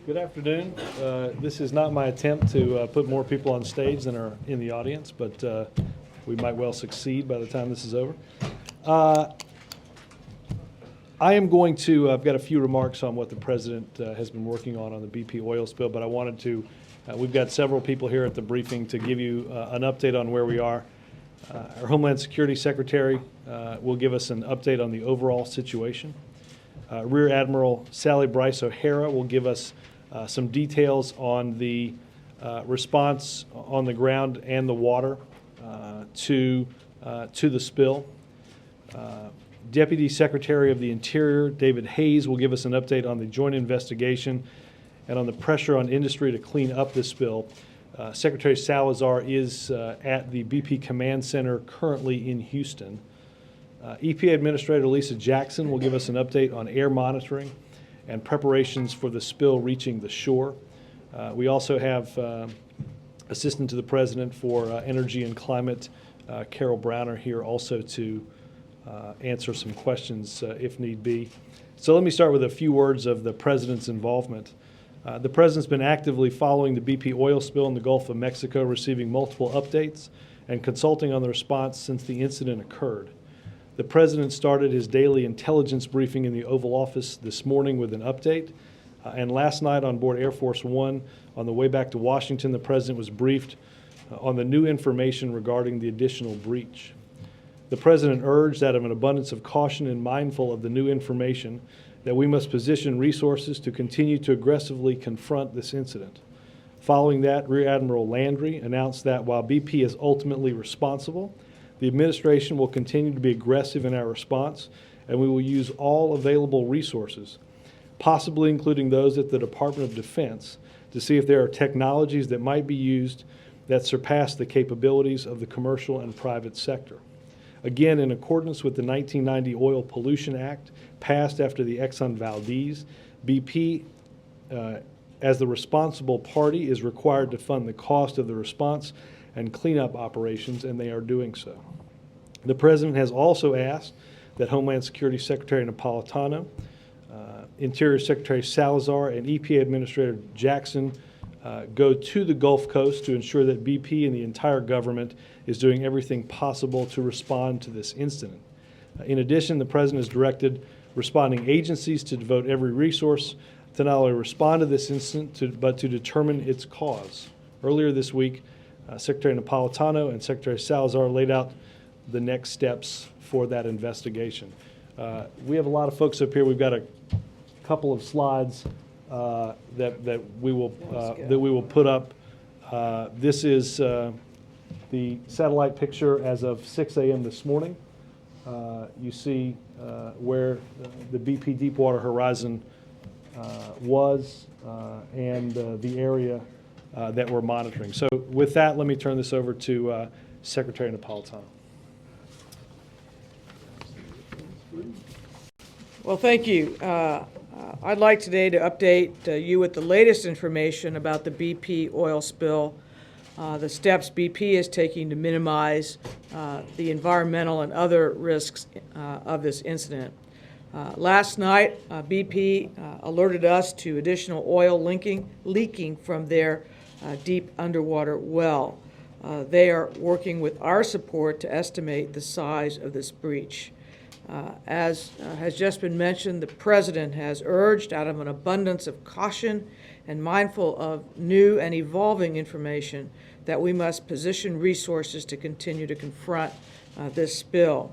Good afternoon. This is not my attempt to put more people on stage than are in the audience, but we might well succeed by the time this is over. I am going to, I've got a few remarks on what the President has been working on the BP oil spill, but I wanted to, we've got several people here at the briefing to give you an update on where we are. Our Homeland Security Secretary will give us an update on the overall situation. Rear Admiral Brice OHare will give us some details on the response on the ground and the water to the spill. Deputy Secretary of the Interior David Hayes will give us an update on the joint investigation and on the pressure on industry to clean up this spill. Secretary Salazar is at the BP Command Center currently in Houston. EPA Administrator Lisa Jackson will give us an update on air monitoring and preparations for the spill reaching the shore. We also have Assistant to the President for Energy and Climate, Carol Browner, here also to answer some questions if need be. So let me start with a few words of the President's involvement. The President's been actively following the BP oil spill in the Gulf of Mexico, receiving multiple updates and consulting on the response since the incident occurred. The President started his daily intelligence briefing in the Oval Office this morning with an update. And last night on board Air Force One, on the way back to Washington, the President was briefed on the new information regarding the additional breach. The President urged, out of an abundance of caution and mindful of the new information, that we must position resources to continue to aggressively confront this incident. Following that, Rear Admiral Landry announced that while BP is ultimately responsible, the administration will continue to be aggressive in our response, and we will use all available resources, possibly including those at the Department of Defense, to see if there are technologies that might be used that surpass the capabilities of the commercial and private sector. Again, in accordance with the 1990 Oil Pollution Act, passed after the Exxon Valdez, BP, as the responsible party, is required to fund the cost of the response and cleanup operations, and they are doing so. The President has also asked that Homeland Security Secretary Napolitano, Interior Secretary Salazar, and EPA Administrator Jackson go to the Gulf Coast to ensure that BP and the entire government is doing everything possible to respond to this incident. In addition, the President has directed responding agencies to devote every resource to not only respond to this incident, but to determine its cause. Earlier this week, Secretary Napolitano and Secretary Salazar laid out the next steps for that investigation. We have a lot of folks up here. We've got a couple of slides that we will put up. This is the satellite picture as of 6 a.m. this morning. You see where the BP Deepwater Horizon was and the area that we're monitoring. So with that, let me turn this over to Secretary Napolitano. Well, thank you. I'd like today to update you with the latest information about the BP oil spill, the steps BP is taking to minimize the environmental and other risks of this incident. Last night, BP alerted us to additional oil leaking from their deep underwater well. They are working with our support to estimate the size of this breach. As has just been mentioned, the President has urged, out of an abundance of caution and mindful of new and evolving information, that we must position resources to continue to confront this spill.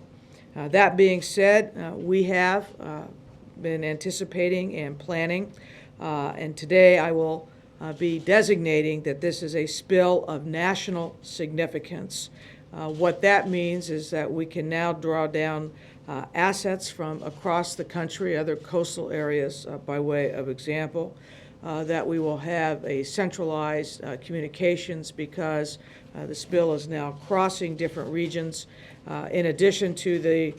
That being said, we have been anticipating and planning, and today I will be designating that this is a spill of national significance. What that means is that we can now draw down assets from across the country, other coastal areas, by way of example, that we will have a centralized communications because the spill is now crossing different regions. In addition to the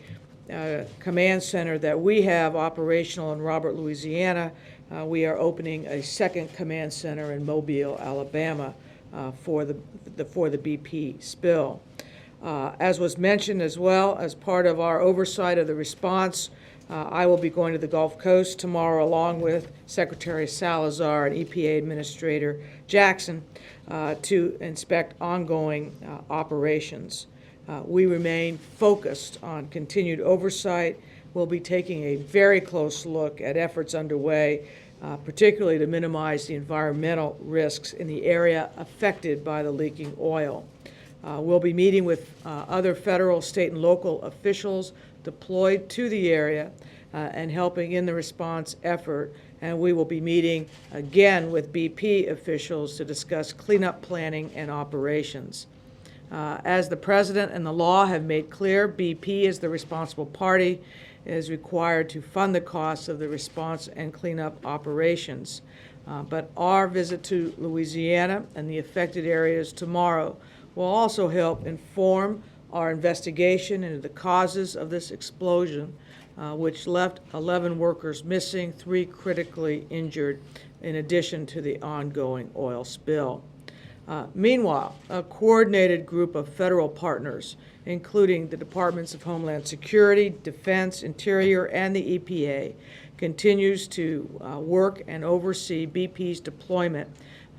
command center that we have operational in Robert, Louisiana, we are opening a second command center in Mobile, Alabama, for the BP spill. As was mentioned as well, as part of our oversight of the response, I will be going to the Gulf Coast tomorrow along with Secretary Salazar and EPA Administrator Jackson to inspect ongoing operations. We remain focused on continued oversight. We'll be taking a very close look at efforts underway, particularly to minimize the environmental risks in the area affected by the leaking oil. We'll be meeting with other federal, state, and local officials deployed to the area and helping in the response effort. And we will be meeting again with BP officials to discuss cleanup planning and operations. As the President and the law have made clear, BP is the responsible party, is required to fund the costs of the response and cleanup operations. But our visit to Louisiana and the affected areas tomorrow will also help inform our investigation into the causes of this explosion, which left 11 workers missing, 3 critically injured, in addition to the ongoing oil spill. Meanwhile, a coordinated group of federal partners, including the Departments of Homeland Security, Defense, Interior, and the EPA, continues to work and oversee BP's deployment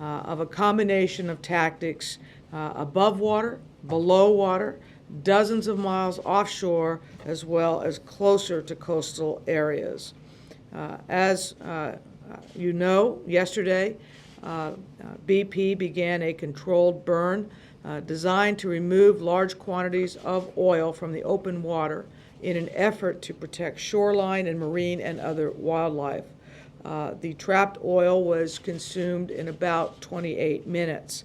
of a combination of tactics above water, below water, dozens of miles offshore, as well as closer to coastal areas. As you know, yesterday, BP began a controlled burn designed to remove large quantities of oil from the open water in an effort to protect shoreline and marine and other wildlife. The trapped oil was consumed in about 28 minutes.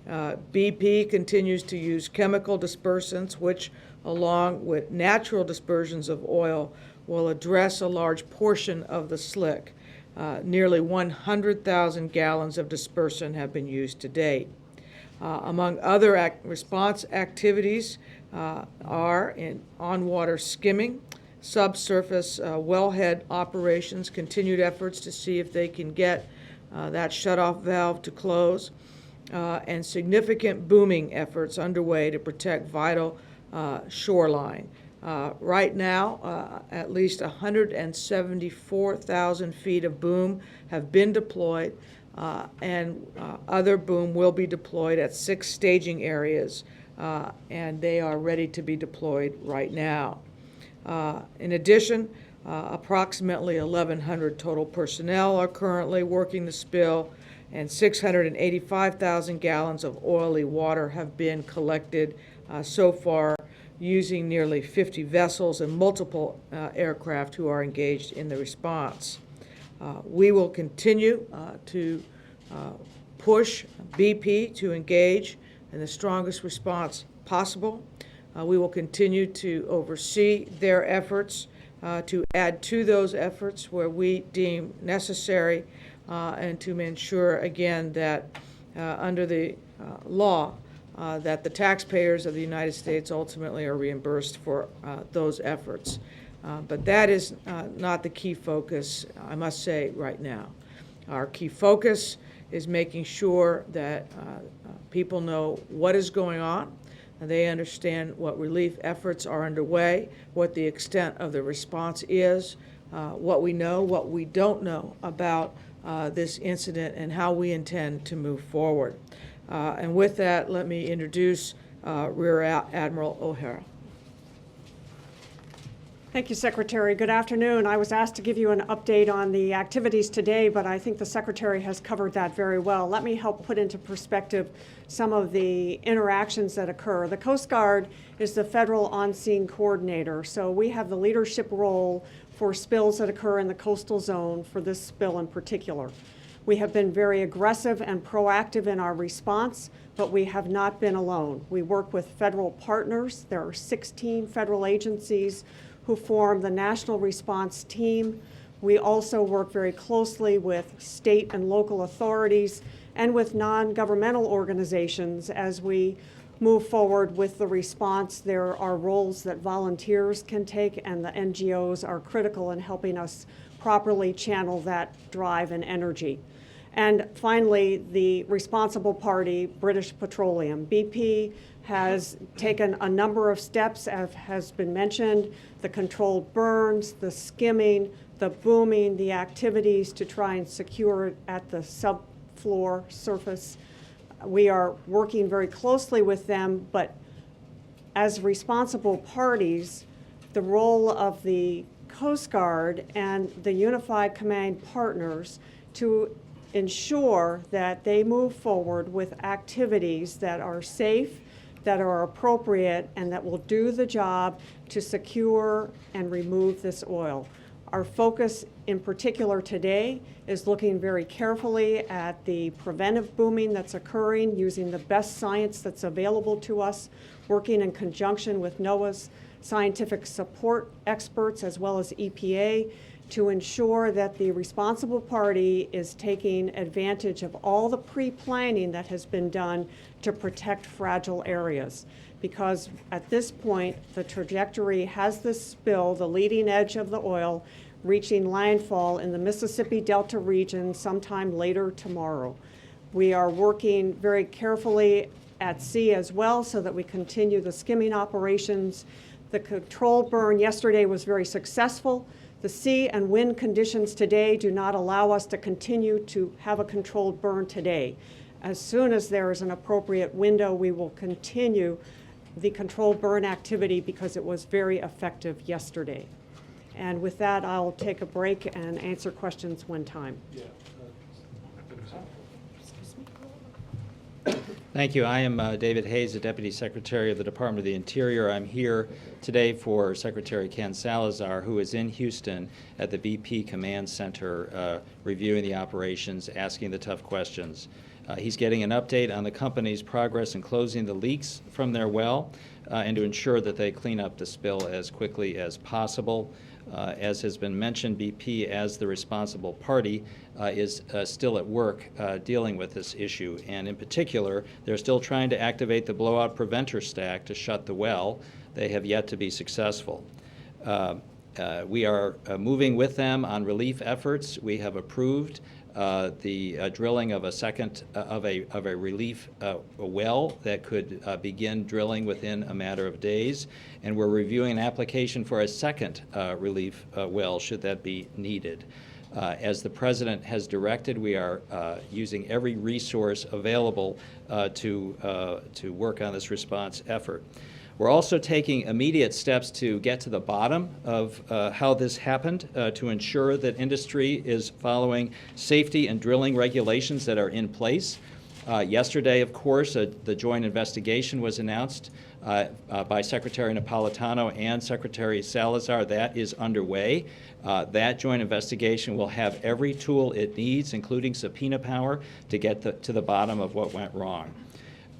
BP continues to use chemical dispersants, which, along with natural dispersions of oil, will address a large portion of the slick. Nearly 100,000 gallons of dispersant have been used to date. Among other response activities are in on-water skimming, subsurface wellhead operations, continued efforts to see if they can get that shutoff valve to close, and significant booming efforts underway to protect vital shoreline. Right now, at least 174,000 feet of boom have been deployed, and other boom will be deployed at 6 staging areas, and they are ready to be deployed right now. In addition, approximately 1,100 total personnel are currently working the spill, and 685,000 gallons of oily water have been collected so far, using nearly 50 vessels and multiple aircraft who are engaged in the response. We will continue to push BP to engage in the strongest response possible. We will continue to oversee their efforts, to add to those efforts where we deem necessary, and to ensure, again, that under the law, that the taxpayers of the United States ultimately are reimbursed for those efforts. But that is not the key focus, I must say, right now. Our key focus is making sure that people know what is going on, and they understand what relief efforts are underway, what the extent of the response is, what we know, what we don't know about this incident, and how we intend to move forward. And with that, let me introduce Rear Admiral OHare. Thank you, Secretary. Good afternoon. I was asked to give you an update on the activities today, but I think the Secretary has covered that very well. Let me help put into perspective some of the interactions that occur. The Coast Guard is the federal on-scene coordinator, so we have the leadership role for spills that occur in the coastal zone, for this spill in particular. We have been very aggressive and proactive in our response, but we have not been alone. We work with federal partners. There are 16 federal agencies who form the National Response Team. We also work very closely with state and local authorities and with non-governmental organizations as we move forward with the response. There are roles that volunteers can take, and the NGOs are critical in helping us properly channel that drive and energy. And finally, the responsible party, British Petroleum. BP has taken a number of steps, as has been mentioned, the controlled burns, the skimming, the booming, the activities to try and secure it at the subfloor surface. We are working very closely with them, but as responsible parties, the role of the Coast Guard and the Unified Command partners to ensure that they move forward with activities that are safe, that are appropriate, and that will do the job to secure and remove this oil. Our focus in particular today is looking very carefully at the preventive booming that's occurring using the best science that's available to us, working in conjunction with NOAA's scientific support experts as well as EPA to ensure that the responsible party is taking advantage of all the pre-planning that has been done to protect fragile areas. Because at this point, the trajectory has this spill, the leading edge of the oil, reaching landfall in the Mississippi Delta region sometime later tomorrow. We are working very carefully at sea as well so that we continue the skimming operations. The controlled burn yesterday was very successful. The sea and wind conditions today do not allow us to continue to have a controlled burn today. As soon as there is an appropriate window, we will continue the controlled burn activity because it was very effective yesterday. And with that, I'll take a break and answer questions when time. Thank you. I am David Hayes, the Deputy Secretary of the Department of the Interior. I'm here today for Secretary Ken Salazar, who is in Houston at the BP Command Center reviewing the operations, asking the tough questions. He's getting an update on the company's progress in closing the leaks from their well and to ensure that they clean up the spill as quickly as possible. As has been mentioned, BP, as the responsible party, is still at work dealing with this issue. And in particular, they're still trying to activate the blowout preventer stack to shut the well. They have yet to be successful. We are moving with them on relief efforts. We have approved the drilling of a second of a relief well that could begin drilling within a matter of days, and we're reviewing an application for a second relief well should that be needed. As the President has directed, we are using every resource available to work on this response effort. We're also taking immediate steps to get to the bottom of how this happened to ensure that industry is following safety and drilling regulations that are in place. Yesterday, of course, the joint investigation was announced by Secretary Napolitano and Secretary Salazar. That is underway. That joint investigation will have every tool it needs, including subpoena power, to get to the bottom of what went wrong.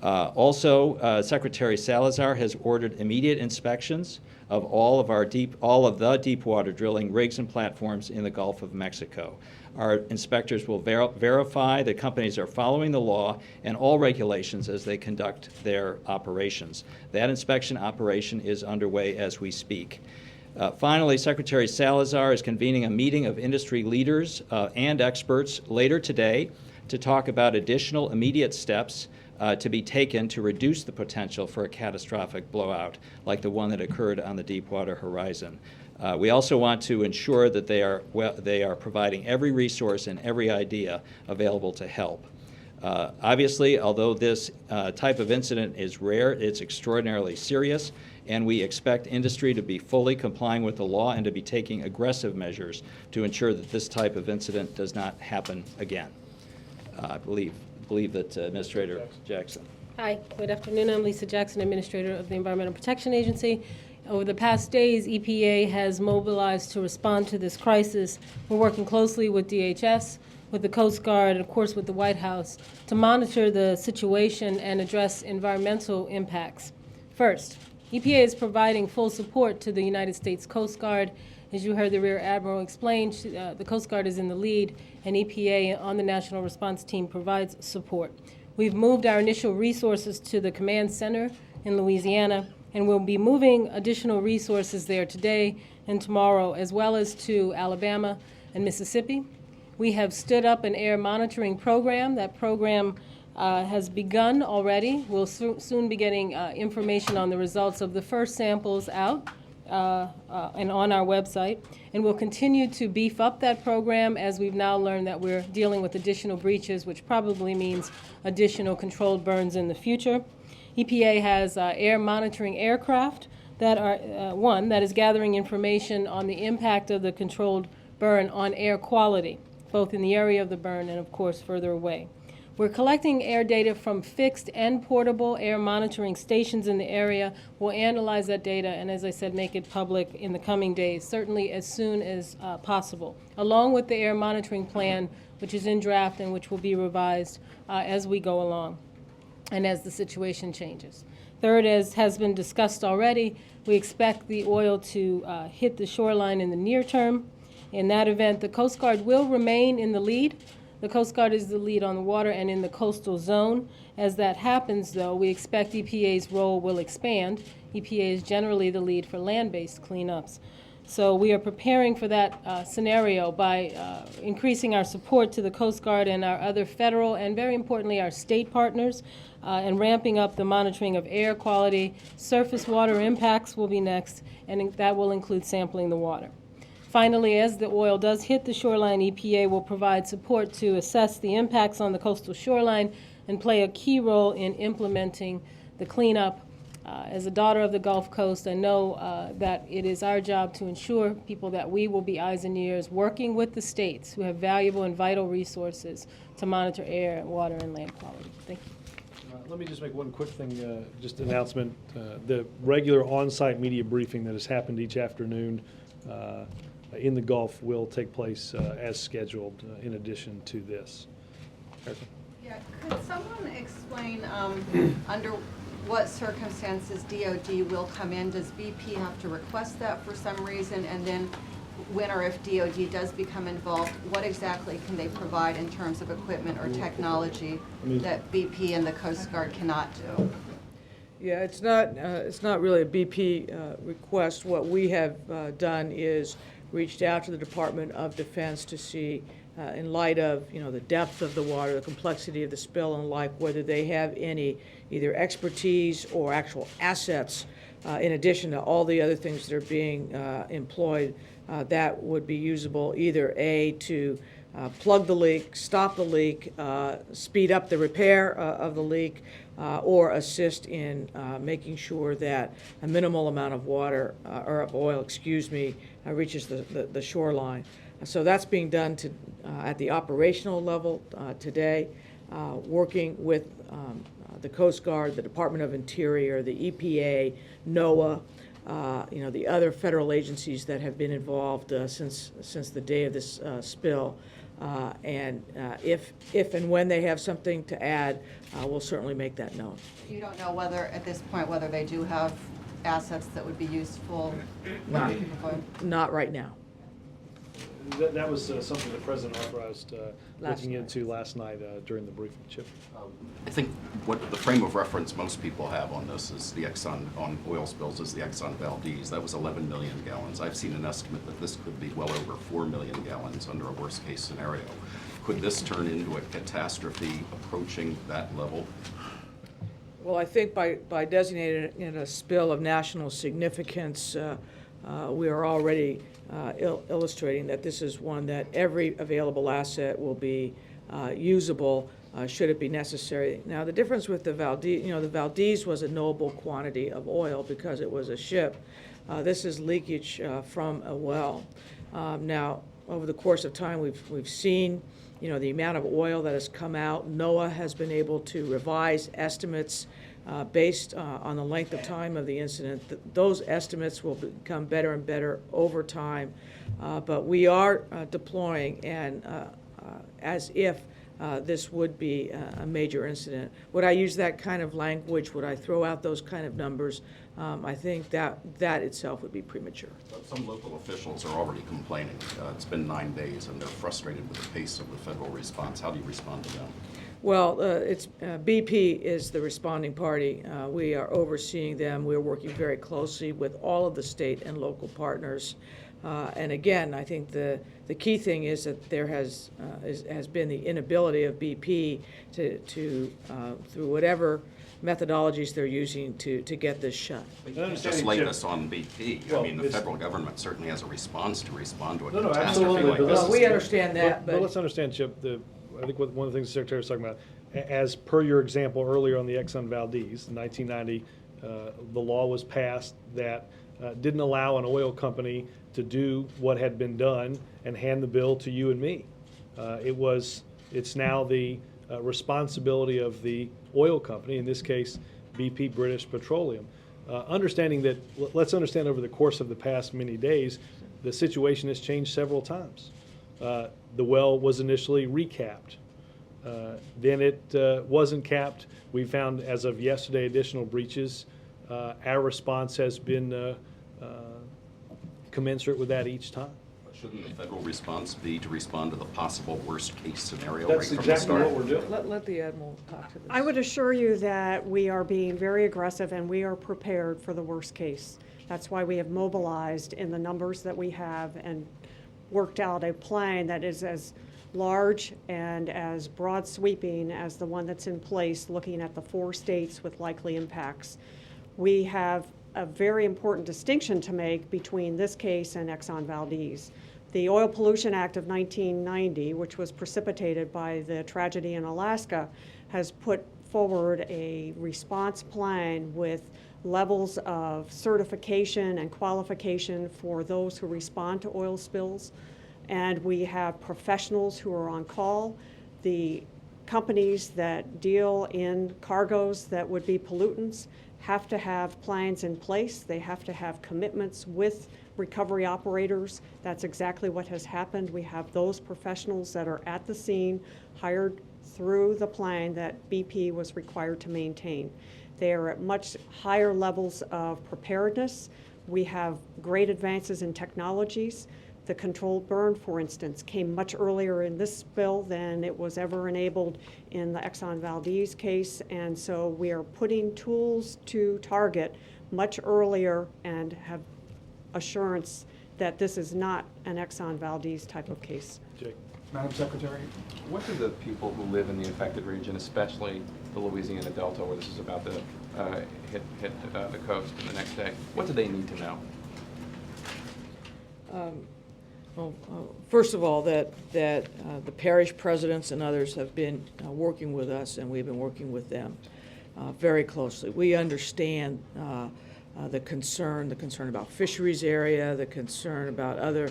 Also, Secretary Salazar has ordered immediate inspections of all of the deepwater drilling rigs and platforms in the Gulf of Mexico. Our inspectors will verify that companies are following the law and all regulations as they conduct their operations. That inspection operation is underway as we speak. Finally, Secretary Salazar is convening a meeting of industry leaders and experts later today to talk about additional immediate steps to be taken to reduce the potential for a catastrophic blowout like the one that occurred on the Deepwater Horizon. We also want to ensure that they are providing every resource and every idea available to help. Obviously, although this type of incident is rare, it's extraordinarily serious, and we expect industry to be fully complying with the law and to be taking aggressive measures to ensure that this type of incident does not happen again. I believe that Administrator Jackson. Hi, good afternoon. I'm Lisa Jackson, Administrator of the Environmental Protection Agency. Over the past days, EPA has mobilized to respond to this crisis. We're working closely with DHS, with the Coast Guard, and of course with the White House to monitor the situation and address environmental impacts. First, EPA is providing full support to the United States Coast Guard. As you heard the Rear Admiral explain, the Coast Guard is in the lead, and EPA on the National Response Team provides support. We've moved our initial resources to the Command Center in Louisiana, and we'll be moving additional resources there today and tomorrow, as well as to Alabama and Mississippi. We have stood up an air monitoring program. That program has begun already. We'll soon be getting information on the results of the first samples out and on our website. And we'll continue to beef up that program as we've now learned that we're dealing with additional breaches, which probably means additional controlled burns in the future. EPA has air monitoring aircraft that are, one, that is gathering information on the impact of the controlled burn on air quality, both in the area of the burn and, of course, further away. We're collecting air data from fixed and portable air monitoring stations in the area. We'll analyze that data and, as I said, make it public in the coming days, certainly as soon as possible, along with the air monitoring plan, which is in draft and which will be revised as we go along and as the situation changes. Third, as has been discussed already, we expect the oil to hit the shoreline in the near term. In that event, the Coast Guard will remain in the lead. The Coast Guard is the lead on the water and in the coastal zone. As that happens, though, we expect EPA's role will expand. EPA is generally the lead for land-based cleanups. So we are preparing for that scenario by increasing our support to the Coast Guard and our other federal and, very importantly, our state partners, and ramping up the monitoring of air quality. Surface water impacts will be next, and that will include sampling the water. Finally, as the oil does hit the shoreline, EPA will provide support to assess the impacts on the coastal shoreline and play a key role in implementing the cleanup. As a daughter of the Gulf Coast, I know that it is our job to ensure people that we will be eyes and ears working with the states who have valuable and vital resources to monitor air, water, and land quality. Thank you. Let me just make one quick thing, just an announcement. The regular on-site media briefing that has happened each afternoon in the Gulf will take place as scheduled in addition to this. Erica? Yeah, could someone explain under what circumstances DOD will come in? Does BP have to request that for some reason? And then when or if DOD does become involved, what exactly can they provide in terms of equipment or technology that BP and the Coast Guard cannot do? Yeah, it's not really a BP request. What we have done is reached out to the Department of Defense to see, in light of the depth of the water, the complexity of the spill and like, whether they have any either expertise or actual assets in addition to all the other things that are being employed that would be usable either A, to plug the leak, stop the leak, speed up the repair of the leak, or assist in making sure that a minimal amount of water, or of oil, reaches the shoreline. So that's being done at the operational level today, working with the Coast Guard, the Department of Interior, the EPA, NOAA, the other federal agencies that have been involved since the day of this spill. And if and when they have something to add, we'll certainly make that known. You don't know whether, at this point, whether they do have assets that would be useful? Not right now. That was something the President authorized looking into last night during the briefing. Chip? I think what the frame of reference most people have on this is the Exxon, on oil spills, is the Exxon Valdez. That was 11 million gallons. I've seen an estimate that this could be well over 4 million gallons under a worst case scenario. Could this turn into a catastrophe approaching that level? Well, I think by designating it a spill of national significance, we are already illustrating that this is one that every available asset will be usable should it be necessary. Now, the difference with the Valdez, the Valdez was a knowable quantity of oil because it was a ship. This is leakage from a well. Now, over the course of time, we've seen the amount of oil that has come out. NOAA has been able to revise estimates based on the length of time of the incident. Those estimates will become better and better over time. But we are deploying, and as if this would be a major incident. Would I use that kind of language? Would I throw out those kind of numbers? I think that itself would be premature. Some local officials are already complaining. It's been 9 days, and they're frustrated with the pace of the federal response. How do you respond to them? Well, BP is the responding party. We are overseeing them. We're working very closely with all of the state and local partners. And again, I think the key thing is that there has been the inability of BP to through whatever methodologies they're using to get this shut. Just lay this on BP. I Well, mean, the it's- federal government certainly has a response to respond to a No, no, catastrophe absolutely, like but this. No, we understand that, But but let's understand, Chip, I think one of the things the Secretary was talking about, as per your example earlier on the Exxon Valdez, in 1990, the law was passed that didn't allow an oil company to do what had been done and hand the bill to you and me. It's now the responsibility of the oil company, in this case, BP British Petroleum. Understanding that, let's understand over the course of the past many days, the situation has changed several times. The well was initially recapped. Then it wasn't capped. We found, as of yesterday, additional breaches. Our response has been commensurate with that each time. Shouldn't the federal response be to respond to the possible worst-case scenario right That's from the exactly start? what we're doing. let the Admiral talk to this. I would assure you that we are being very aggressive and we are prepared for the worst case. That's why we have mobilized in the numbers that we have and worked out a plan that is as large and as broad sweeping as the one that's in place, looking at the 4 states with likely impacts. We have a very important distinction to make between this case and Exxon Valdez. The Oil Pollution Act of 1990, which was precipitated by the tragedy in Alaska, has put forward a response plan with levels of certification and qualification for those who respond to oil spills. And we have professionals who are on call. The companies that deal in cargoes that would be pollutants have to have plans in place. They have to have commitments with recovery operators. That's exactly what has happened. We have those professionals that are at the scene, hired through the plan that BP was required to maintain. They are at much higher levels of preparedness. We have great advances in technologies. The controlled burn, for instance, came much earlier in this spill than it was ever enabled in the Exxon Valdez case, and so we are putting tools to target much earlier and have assurance that this is not an Exxon Valdez type of case. Jake. Madam Secretary, what do the people who live in the affected region, especially the Louisiana Delta, where this is about to hit the coast the next day, what do they need to know? Well, first of all, that the parish presidents and others have been working with us, and we've been working with them very closely. We understand the concern about fisheries area, the concern about other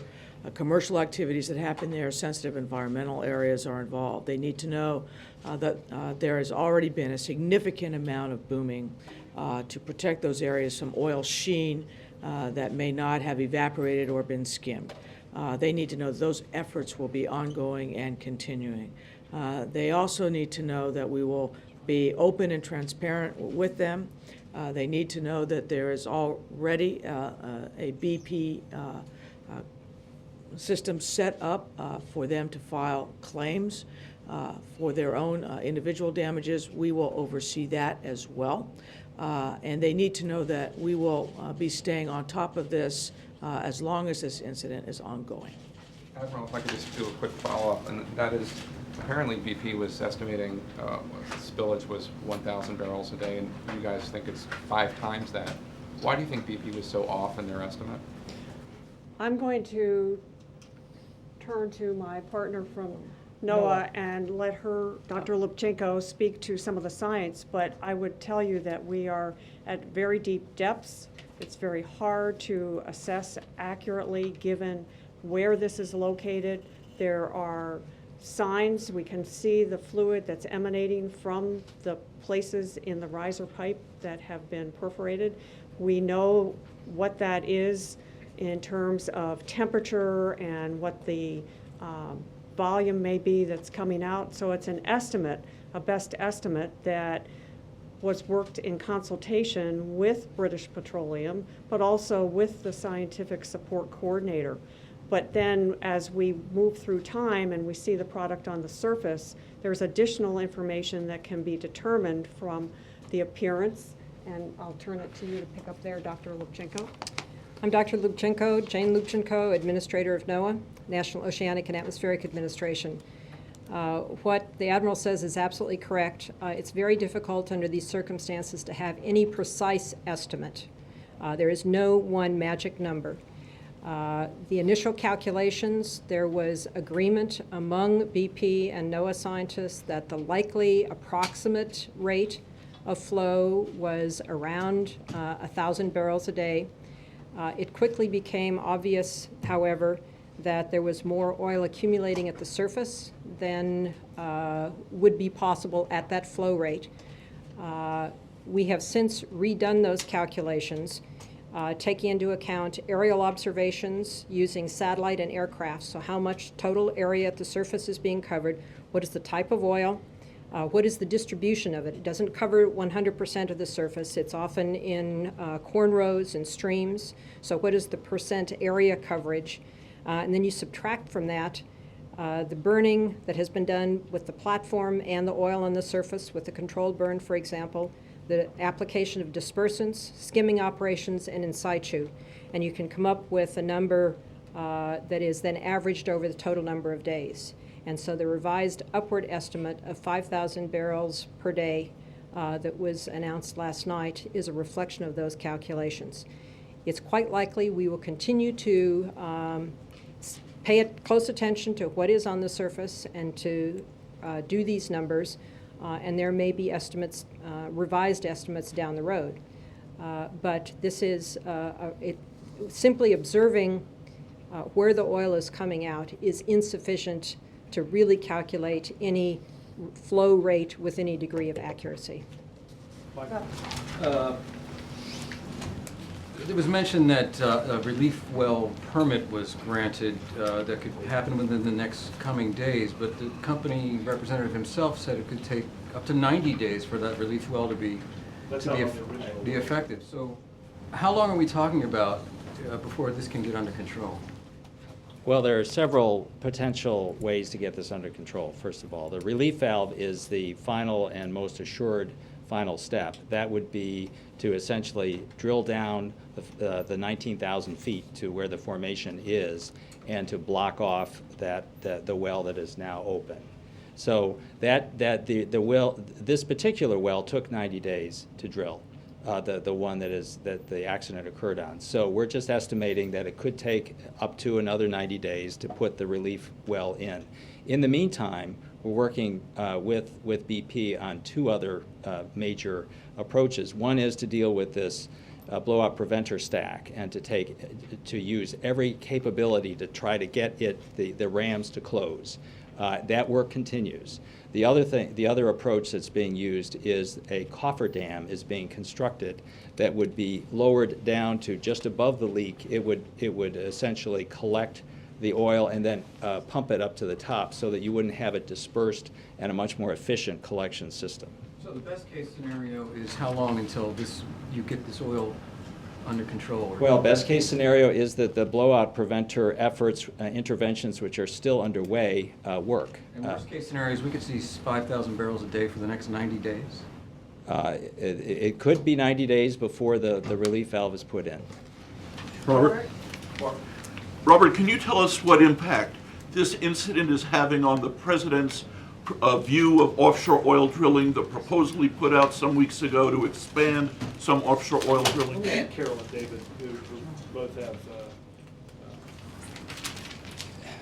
commercial activities that happen there, sensitive environmental areas are involved. They need to know that there has already been a significant amount of booming to protect those areas from oil sheen that may not have evaporated or been skimmed. They need to know that those efforts will be ongoing and continuing. They also need to know that we will be open and transparent with them. They need to know that there is already a BP system set up for them to file claims for their own individual damages. We will oversee that as well. And they need to know that we will be staying on top of this as long as this incident is ongoing. Admiral, if I could just do a quick follow-up, and that is, apparently BP was estimating spillage was 1,000 barrels a day, and you guys think it's 5 times that. Why do you think BP was so off in their estimate? I'm going to turn to my partner from NOAA and let her, Dr. Lubchenco, speak to some of the science, but I would tell you that we are at very deep depths. It's very hard to assess accurately given where this is located. There are signs. We can see the fluid that's emanating from the places in the riser pipe that have been perforated. We know what that is in terms of temperature and what the volume may be that's coming out. So it's an estimate, a best estimate that was worked in consultation with British Petroleum, but also with the scientific support coordinator. But then as we move through time and we see the product on the surface, there's additional information that can be determined from the appearance. And I'll turn it to you to pick up there, Dr. Lubchenco. I'm Dr. Lubchenko, Jane Lubchenko, Administrator of NOAA, National Oceanic and Atmospheric Administration. What the Admiral says is absolutely correct. It's very difficult under these circumstances to have any precise estimate. There is no one magic number. The initial calculations, there was agreement among BP and NOAA scientists that the likely approximate rate of flow was around 1,000 barrels a day. It quickly became obvious, however, that there was more oil accumulating at the surface than would be possible at that flow rate. We have since redone those calculations, taking into account aerial observations using satellite and aircraft. So how much total area at the surface is being covered, what is the type of oil, what is the distribution of it. It doesn't cover 100% of the surface. It's often in cornrows and streams. So what is the percent area coverage? And then you subtract from that the burning that has been done with the platform and the oil on the surface with the controlled burn, for example, the application of dispersants, skimming operations, and in situ. And you can come up with a number that is then averaged over the total number of days. And so the revised upward estimate of 5,000 barrels per day that was announced last night is a reflection of those calculations. It's quite likely we will continue to pay close attention to what is on the surface and to do these numbers, and there may be estimates, revised estimates down the road. But this is simply observing where the oil is coming out is insufficient to really calculate any flow rate with any degree of accuracy. It was mentioned that a relief well permit was granted that could happen within the next coming days, but the company representative himself said it could take up to 90 days for that relief well to be effective. So how long are we talking about before this can get under control? Well, there are several potential ways to get this under control. First of all, the relief valve is the final and most assured final step. That would be to essentially drill down the 19,000 feet to where the formation is and to block off the well that is now open. So the well, this particular well took 90 days to drill. The one that the accident occurred on. So we're just estimating that it could take up to another 90 days to put the relief well in. In the meantime, we're working with BP on two other major approaches. One is to deal with this blowout preventer stack and to use every capability to try to get the rams to close. That work continues. The other approach that's being used is a coffer dam is being constructed that would be lowered down to just above the leak. It would essentially collect the oil and then pump it up to the top so that you wouldn't have it dispersed and a much more efficient collection system. So the best case scenario is how long until you get this oil under control? Well, best case scenario is that the blowout preventer efforts, interventions which are still underway, work. And worst case scenario is we could see 5,000 barrels a day for the next 90 days? It could be 90 days before the relief valve is put in. Robert, can you tell us what impact this incident is having on the President's view of offshore oil drilling, the proposal he put out some weeks ago to expand some offshore oil drilling? Carol and David, who both have.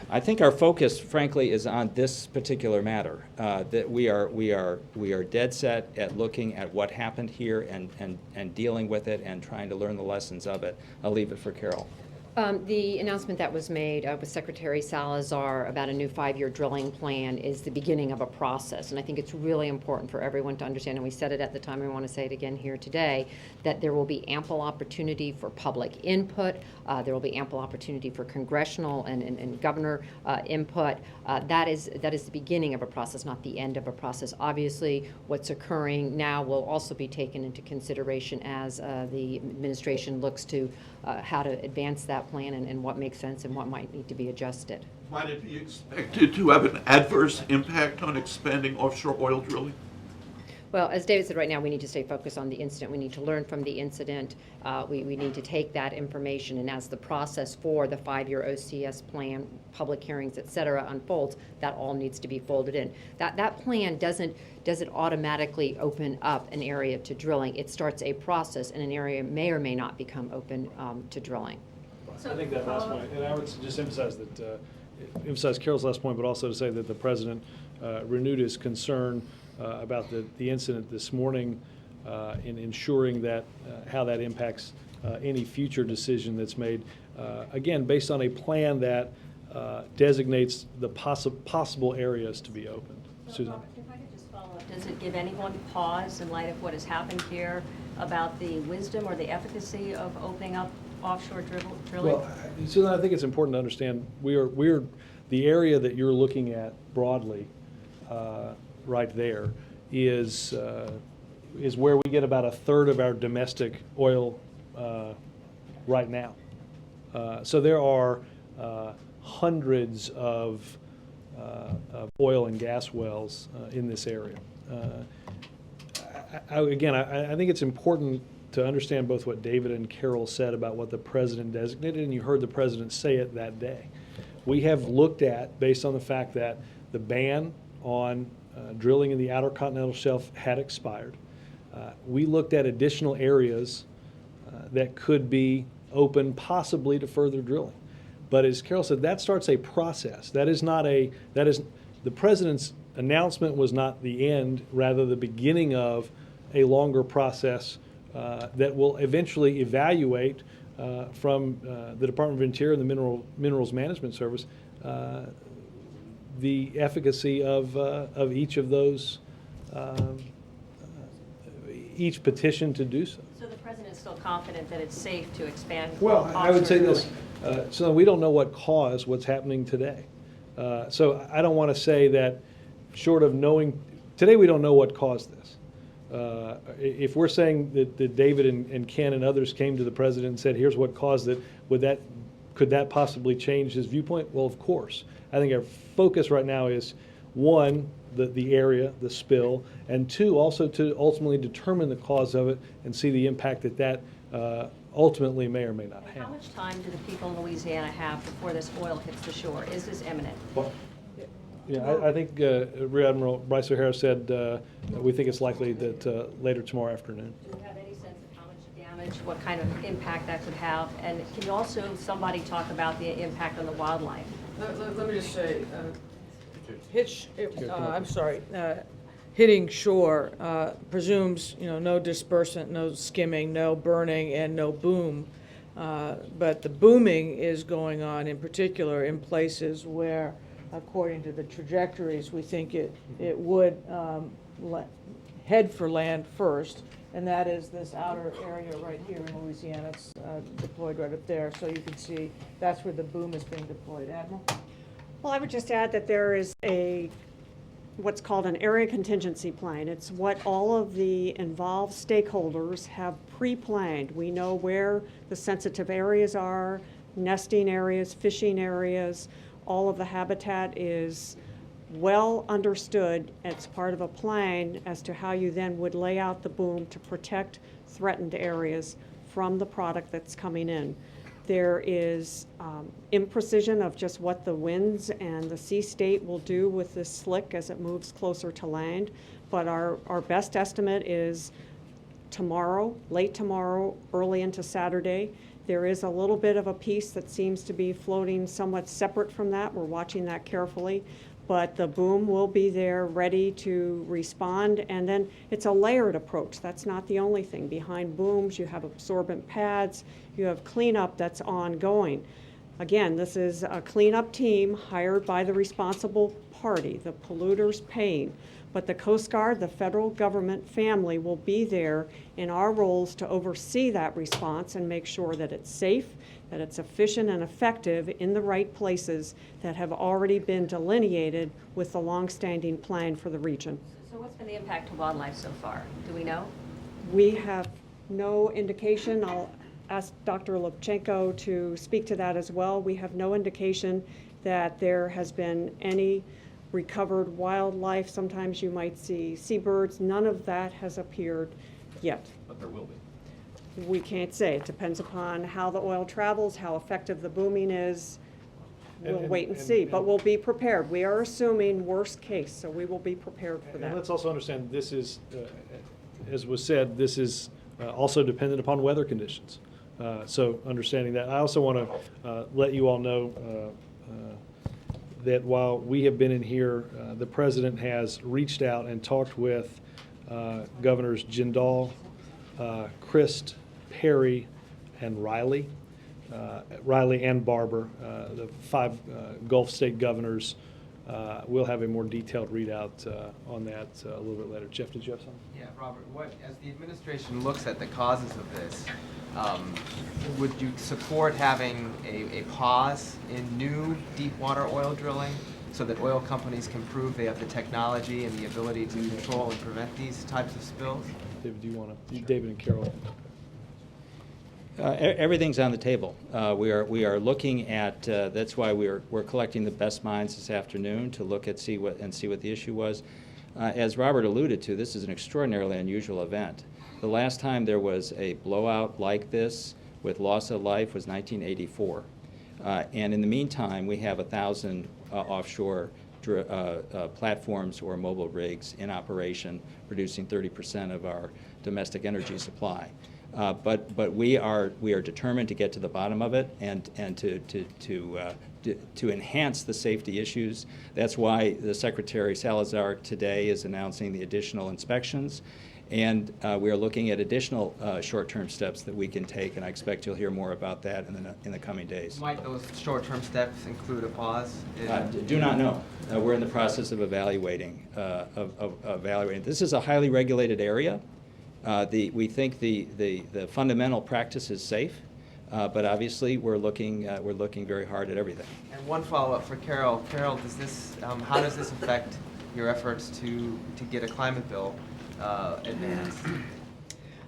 I think our focus, frankly, is on this particular matter. That we are dead set at looking at what happened here and dealing with it and trying to learn the lessons of it. I'll leave it for Carol. The announcement that was made with Secretary Salazar about a new 5-year drilling plan is the beginning of a process. And I think it's really important for everyone to understand, and we said it at the time, and we want to say it again here today, that there will be ample opportunity for public input. There will be ample opportunity for congressional and governor input. That is the beginning of a process, not the end of a process. Obviously, what's occurring now will also be taken into consideration as the administration looks to how to advance that plan and what makes sense and what might need to be adjusted. Might it be expected to have an adverse impact on expanding offshore oil drilling? Well, as David said, right now, we need to stay focused on the incident. We need to learn from the incident. We need to take that information, and as the process for the 5-year OCS plan, public hearings, et cetera, unfolds, that all needs to be folded in. That plan doesn't automatically open up an area to drilling. It starts a process, and an area may or may not become open to drilling. I think that last point, and I would just emphasize that, emphasize Carol's last point, but also to say that the President renewed his concern about the incident this morning in ensuring that how that impacts any future decision that's made, again, based on a plan that designates the possible areas to be opened. Susan? If I could just follow up, does it give anyone pause in light of what has happened here about the wisdom or the efficacy of opening up offshore drilling? Well, Susan, I think it's important to understand we're the area that you're looking at broadly right there is where we get about 1/3 of our domestic oil right now. So there are hundreds of oil and gas wells in this area. I think it's important to understand both what David and Carol said about what the President designated, and you heard the President say it that day. We have looked at, based on the fact that the ban on drilling in the Outer Continental Shelf had expired, we looked at additional areas that could be open possibly to further drilling. But as Carol said, that starts a process. The President's announcement was not the end, rather the beginning of a longer process that will eventually evaluate from the Department of Interior and the Minerals Management Service the efficacy of each of those, each petition to do so. So the President is still confident that it's safe to expand Well, I would say offshore this, drilling? so we don't know what caused what's happening today. So I don't want to say that short of knowing, today we don't know what caused this. If we're saying that David and Ken and others came to the President and said, here's what caused it, could that possibly change his viewpoint? Well, of course. I think our focus right now is, one, the area, the spill, and two, also to ultimately determine the cause of it and see the impact that ultimately may or may not How have. much time do the people in Louisiana have before this oil hits the shore? Is this imminent? Yeah, I think Rear Admiral Brice OHare said we think it's likely that later tomorrow afternoon. Do you have any sense of how much damage, what kind of impact that could have? And can you also, somebody talk about the impact on the wildlife? Let me just say, hitting shore presumes, no dispersant, no skimming, no burning, and no boom. But the booming is going on in particular in places where, according to the trajectories, we think it would head for land first, and that is this outer area right here in Louisiana. It's deployed right up there, so you can see that's where the boom is being deployed. Admiral? Well, I would just add that there is what's called an area contingency plan. It's what all of the involved stakeholders have pre-planned. We know where the sensitive areas are, nesting areas, fishing areas. All of the habitat is well understood. It's part of a plan as to how you then would lay out the boom to protect threatened areas from the product that's coming in. There is imprecision of just what the winds and the sea state will do with this slick as it moves closer to land. But our best estimate is tomorrow, late tomorrow, early into Saturday. There is a little bit of a piece that seems to be floating somewhat separate from that. We're watching that carefully. But the boom will be there ready to respond. And then it's a layered approach. That's not the only thing. Behind booms, you have absorbent pads. You have cleanup that's ongoing. Again, this is a cleanup team hired by the responsible party, the polluters paying. But the Coast Guard, the federal government family will be there in our roles to oversee that response and make sure that it's safe, that it's efficient and effective in the right places that have already been delineated with the longstanding plan for the region. So what's been the impact to wildlife so far? Do we know? We have no indication. I'll ask Dr. Lubchenco to speak to that as well. We have no indication that there has been any recovered wildlife. Sometimes you might see seabirds. None of that has appeared yet. But there will be. We can't say. It depends upon how the oil travels, how effective the booming is. We'll wait and see, but we'll be prepared. We are assuming worst case, so we will be prepared for And that. let's also understand, this is, as was said, this is also dependent upon weather conditions. So understanding that, I also want to let you all know that while we have been in here, the President has reached out and talked with Governors Jindal, Christ, Perry, and Riley and Barber, the 5 Gulf state governors. We'll have a more detailed readout on that a little bit later. Jeff, did you have something? Yeah, Robert, as the administration looks at the causes of this, would you support having a pause in new deep water oil drilling so that oil companies can prove they have the technology and the ability to control and prevent these types of spills? David, do you want to? David and Carol. Everything's on the table. We are looking at. That's why we're collecting the best minds this afternoon to look at see what the issue was. As Robert alluded to, this is an extraordinarily unusual event. The last time there was a blowout like this with loss of life was 1984, and in the meantime, we have 1,000 offshore platforms or mobile rigs in operation, producing 30% of our domestic energy supply. But we are determined to get to the bottom of it and to enhance the safety issues. That's why the Secretary Salazar today is announcing the additional inspections, and we are looking at additional short-term steps that we can take, and I expect you'll hear more about that in the coming days. Might those short-term steps include a pause? Do not know. We're in the process of evaluating. This is a highly regulated area. We think the fundamental practice is safe, but obviously we're looking very hard at everything. And one follow-up for Carol. Carol, how does this affect your efforts to get a climate bill advanced?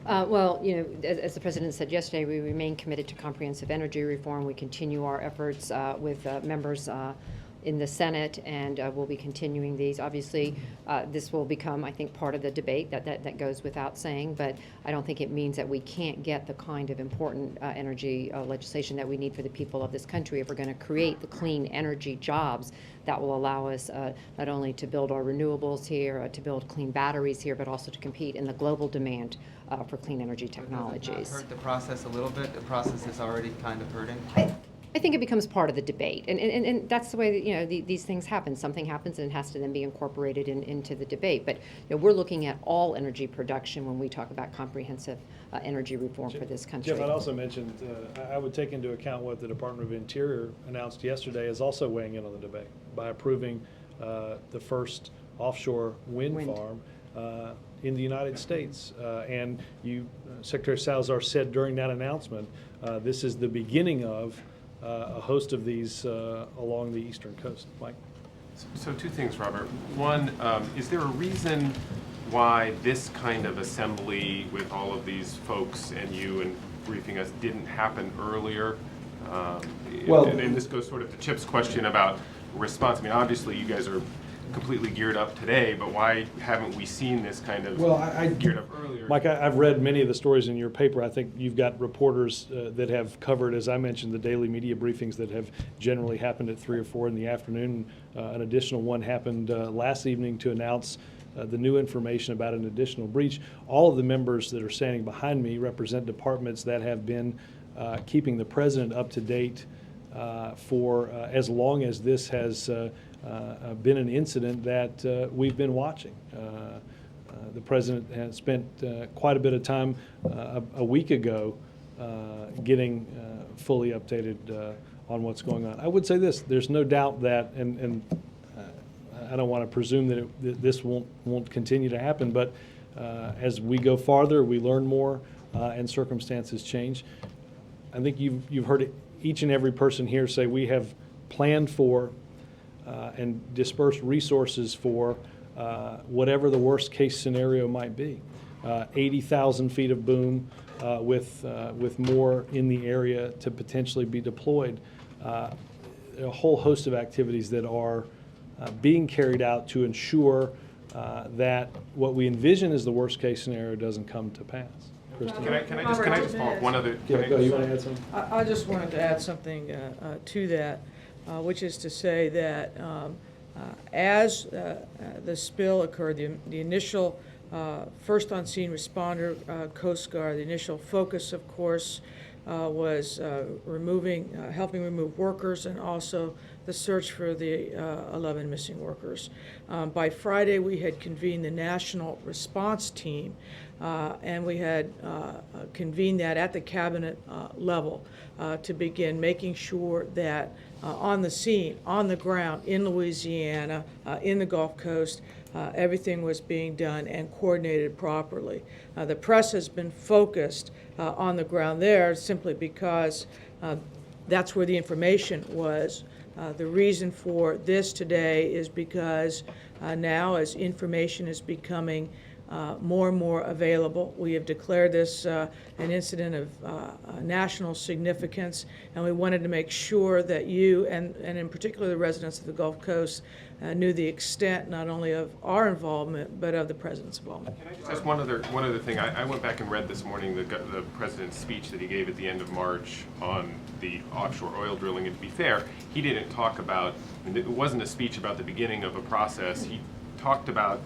Well, as the President said yesterday, we remain committed to comprehensive energy reform. We continue our efforts with members in the Senate, and we'll be continuing these. Obviously, this will become, I think, part of the debate. That goes without saying, but I don't think it means that we can't get the kind of important energy legislation that we need for the people of this country if we're going to create the clean energy jobs that will allow us not only to build our renewables here, to build clean batteries here, but also to compete in the global demand for clean energy technologies. Does it not hurt the process a little bit? The process is already kind of hurting? I think it becomes part of the debate, and that's the way that, these things happen. Something happens and it has to then be incorporated into the debate. But we're looking at all energy production when we talk about comprehensive energy reform for this country. Jeff, I'd also mentioned I would take into account what the Department of Interior announced yesterday is also weighing in on the debate by approving the first offshore wind farm in the United States. And Secretary Salazar said during that announcement, this is the beginning of a host of these along the eastern coast. Mike? So 2 things, Robert. One, is there a reason why this kind of assembly with all of these folks and you and briefing us didn't happen earlier? And this goes sort of to Chip's question about response. I mean, obviously you guys are completely geared up today, but why haven't we seen this kind of geared up earlier? Mike, I've read many of the stories in your paper. I think you've got reporters that have covered, as I mentioned, the daily media briefings that have generally happened at 3 or 4 in the afternoon. An additional one happened last evening to announce the new information about an additional breach. All of the members that are standing behind me represent departments that have been keeping the President up to date for as long as this has been an incident that we've been watching. The President has spent quite a bit of time a week ago getting fully updated on what's going on. I would say this, there's no doubt that, and I don't want to presume that this won't continue to happen, but as we go farther, we learn more and circumstances change. I think you've heard each and every person here say we have planned for and dispersed resources for whatever the worst case scenario might be. 80,000 feet of boom with more in the area to potentially be deployed. A whole host of activities that are being carried out to ensure that what we envision as the worst-case scenario doesn't come to pass. Kristen? Can I just follow up one other? Yeah, can go, I you just- want to add something? I just wanted to add something to that, which is to say that as the spill occurred, the initial first on-scene responder, Coast Guard, the initial focus, of course, was helping remove workers and also the search for the 11 missing workers. By Friday, we had convened the National Response Team, and we had convened that at the cabinet level to begin making sure that on the scene, on the ground, in Louisiana, in the Gulf Coast, everything was being done and coordinated properly. The press has been focused on the ground there simply because that's where the information was. The reason for this today is because now as information is becoming more and more available, we have declared this an incident of national significance, and we wanted to make sure that you, and in particular the residents of the Gulf Coast, knew the extent not only of our involvement, but of the President's involvement. Can I just ask one other thing? I went back and read this morning the President's speech that he gave at the end of March on the offshore oil drilling, and to be fair, he didn't talk about, it wasn't a speech about the beginning of a process. He talked about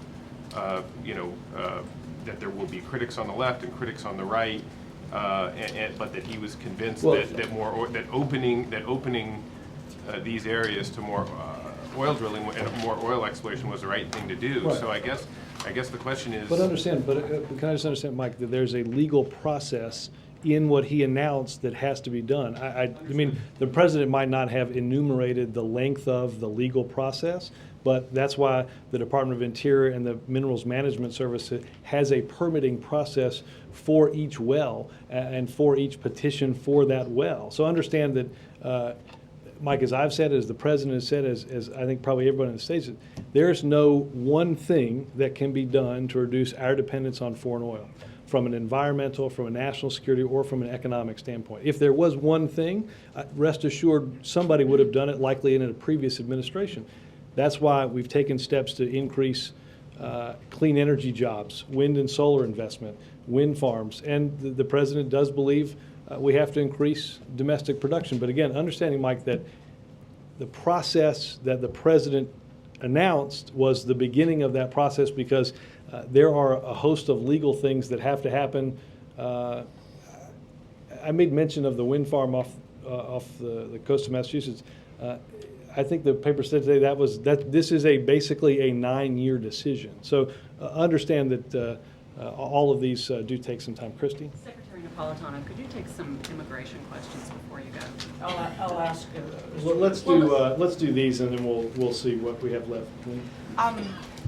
that there will be critics on the left and critics on the right, but that he was convinced that opening these areas to more oil drilling and more oil exploration was the right thing to do. Right. So I guess the question is. But can I just understand, Mike, that there's a legal process in what he announced that has to be done? I mean, the president might not have enumerated the length of the legal process, but that's why the Department of Interior and the Minerals Management Service has a permitting process for each well and for each petition for that well. So understand that, Mike, as I've said, as the president has said, as I think probably everyone in the States, there's no one thing that can be done to reduce our dependence on foreign oil from an environmental, from a national security, or from an economic standpoint. If there was one thing, rest assured somebody would have done it, likely in a previous administration. That's why we've taken steps to increase clean energy jobs, wind and solar investment, wind farms, and the president does believe we have to increase domestic production. But again, understanding, Mike, that the process that the president announced was the beginning of that process because there are a host of legal things that have to happen. I made mention of the wind farm off the coast of Massachusetts. I think the paper said today that this is basically a 9-year decision. So understand that all of these do take some time. Christy? Secretary Napolitano, could you take some immigration questions before you go? I'll ask. Well, let's do these, and then we'll see what we have left.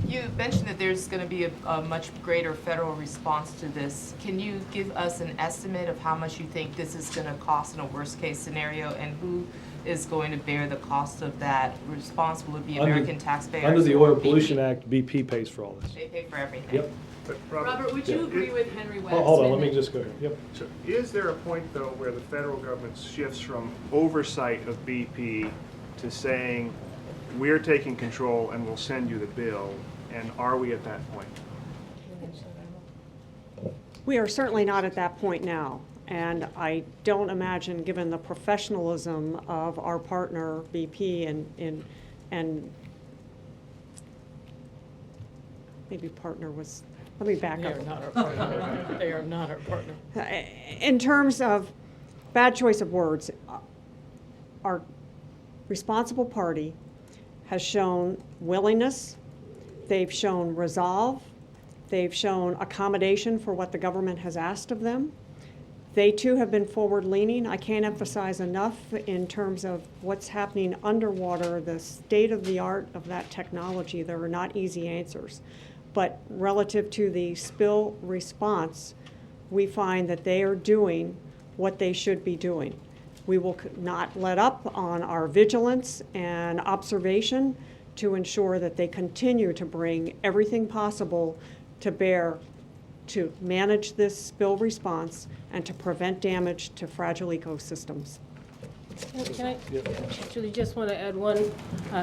You mentioned that there's going to be a much greater federal response to this. Can you give us an estimate of how much you think this is going to cost in a worst-case scenario, and who is going to bear the cost of that response? Will it be American taxpayers? Under the Oil Pollution Act, BP pays for all this. They pay for everything. Yep. Robert, would you agree with Henry Webb's? Hold on, let me just go here. Yep. So is there a point, though, where the federal government shifts from oversight of BP to saying, we're taking control and we'll send you the bill, and are we at that point? We are certainly not at that point now, and I don't imagine, given the professionalism of our partner BP and maybe partner was, let me back up. They are not our partner. They are not our partner. In terms of bad choice of words, our responsible party has shown willingness, they've shown resolve, they've shown accommodation for what the government has asked of them. They too have been forward-leaning. I can't emphasize enough in terms of what's happening underwater, the state-of-the-art of that technology. There are not easy answers. But relative to the spill response, we find that they are doing what they should be doing. We will not let up on our vigilance and observation to ensure that they continue to bring everything possible to bear to manage this spill response and to prevent damage to fragile ecosystems. Can I actually just want to add one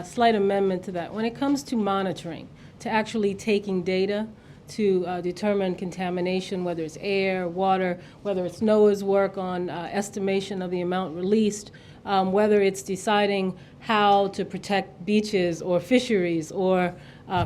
slight amendment to that. When it comes to monitoring, to actually taking data to determine contamination, whether it's air, water, whether it's NOAA's work on estimation of the amount released, whether it's deciding how to protect beaches or fisheries or